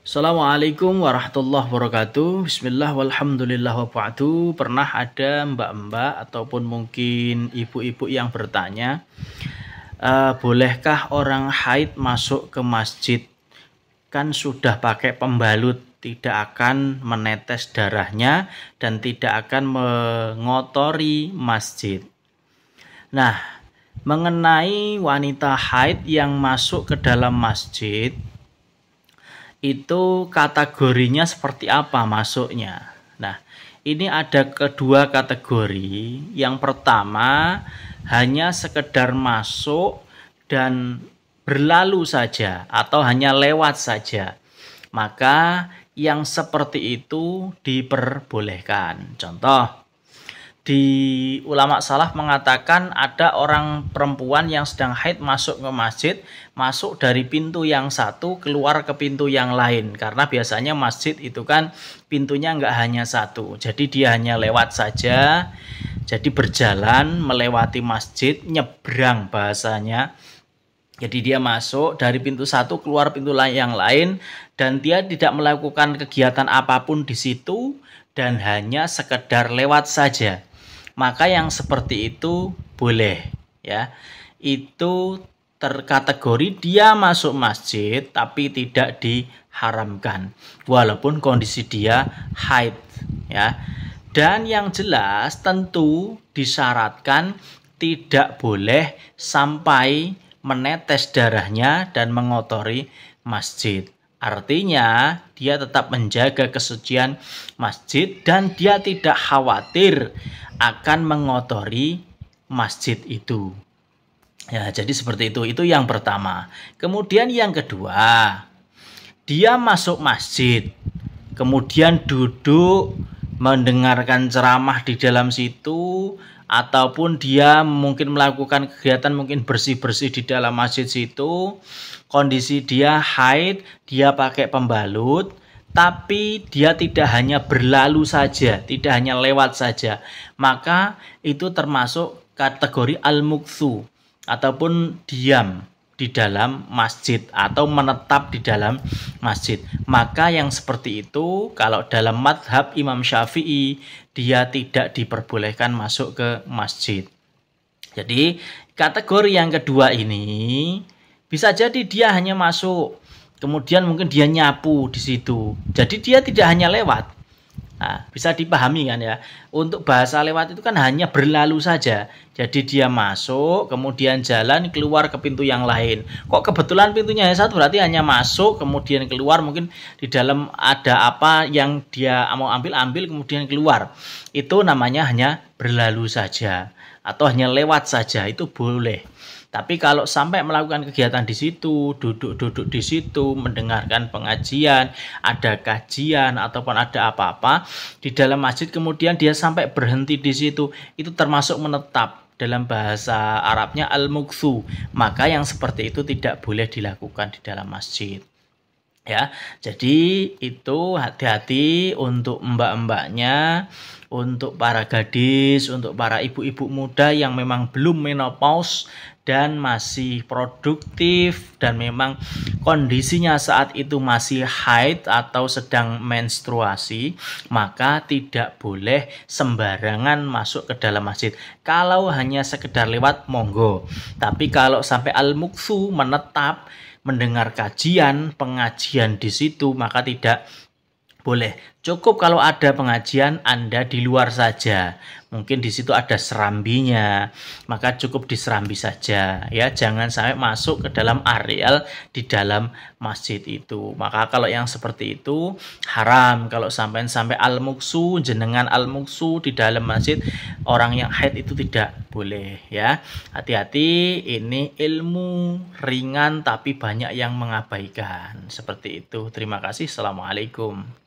Assalamualaikum warahmatullahi wabarakatuh. Bismillah walhamdulillah wa ba'du. Pernah ada mbak-mbak ataupun mungkin ibu-ibu yang bertanya, bolehkah orang haid masuk ke masjid? Kan sudah pakai pembalut, tidak akan menetes darahnya dan tidak akan mengotori masjid. Nah, mengenai wanita haid yang masuk ke dalam masjid, itu kategorinya seperti apa masuknya. Nah, ini ada kedua kategori. Yang pertama, hanya sekedar masuk dan berlalu saja atau hanya lewat saja. Maka yang seperti itu diperbolehkan. Contoh, di ulama salaf mengatakan ada orang perempuan yang sedang haid masuk ke masjid, masuk dari pintu yang satu keluar ke pintu yang lain, karena biasanya masjid itu kan pintunya nggak hanya satu, jadi dia hanya lewat saja, jadi berjalan melewati masjid, nyebrang bahasanya. Jadi dia masuk dari pintu satu keluar pintu yang lain dan dia tidak melakukan kegiatan apapun di situ dan hanya sekedar lewat saja. Maka yang seperti itu boleh, ya. Itu terkategori dia masuk masjid tapi tidak diharamkan walaupun kondisi dia haid, ya. Dan yang jelas tentu disyaratkan tidak boleh sampai menetes darahnya dan mengotori masjid. Artinya dia tetap menjaga kesucian masjid dan dia tidak khawatir akan mengotori masjid itu. Ya, jadi seperti itu. Itu yang pertama. Kemudian yang kedua, dia masuk masjid, kemudian duduk mendengarkan ceramah di dalam situ, ataupun dia mungkin melakukan kegiatan mungkin bersih-bersih di dalam masjid situ, kondisi dia haid, dia pakai pembalut, tapi dia tidak hanya berlalu saja, tidak hanya lewat saja, maka itu termasuk kategori al-mukthu ataupun diam di dalam masjid atau menetap di dalam masjid. Maka yang seperti itu kalau dalam madhab Imam Syafi'i dia tidak diperbolehkan masuk ke masjid. Jadi kategori yang kedua ini bisa jadi dia hanya masuk, kemudian mungkin dia nyapu di situ. Jadi dia tidak hanya lewat. Nah, bisa dipahami kan ya. Untuk bahasa lewat itu kan hanya berlalu saja. Jadi dia masuk, kemudian jalan keluar ke pintu yang lain. Kok kebetulan pintunya hanya satu, berarti hanya masuk, kemudian keluar, mungkin di dalam ada apa yang dia mau ambil, kemudian keluar. Itu namanya hanya berlalu saja atau hanya lewat saja, itu boleh. Tapi kalau sampai melakukan kegiatan di situ, duduk-duduk di situ, mendengarkan pengajian, ada kajian ataupun ada apa-apa di dalam masjid, kemudian dia sampai berhenti di situ, itu termasuk menetap. Dalam bahasa Arabnya al-mukthu. Maka yang seperti itu tidak boleh dilakukan di dalam masjid. Ya, jadi itu hati-hati untuk mbak-mbaknya, untuk para gadis, untuk para ibu-ibu muda yang memang belum menopause dan masih produktif dan memang kondisinya saat itu masih haid atau sedang menstruasi, maka tidak boleh sembarangan masuk ke dalam masjid. Kalau hanya sekedar lewat, monggo. Tapi kalau sampai al-mukthu, menetap, mendengar kajian, pengajian di situ, maka tidak boleh. Cukup kalau ada pengajian Anda di luar saja. Mungkin di situ ada serambinya, maka cukup di serambi saja, ya. Jangan sampai masuk ke dalam areal di dalam masjid itu. Maka kalau yang seperti itu haram. Kalau sampai al-mukthu, jenengan al-mukthu di dalam masjid, orang yang haid itu tidak boleh, ya. Hati-hati, ini ilmu ringan tapi banyak yang mengabaikan. Seperti itu. Terima kasih. Assalamualaikum.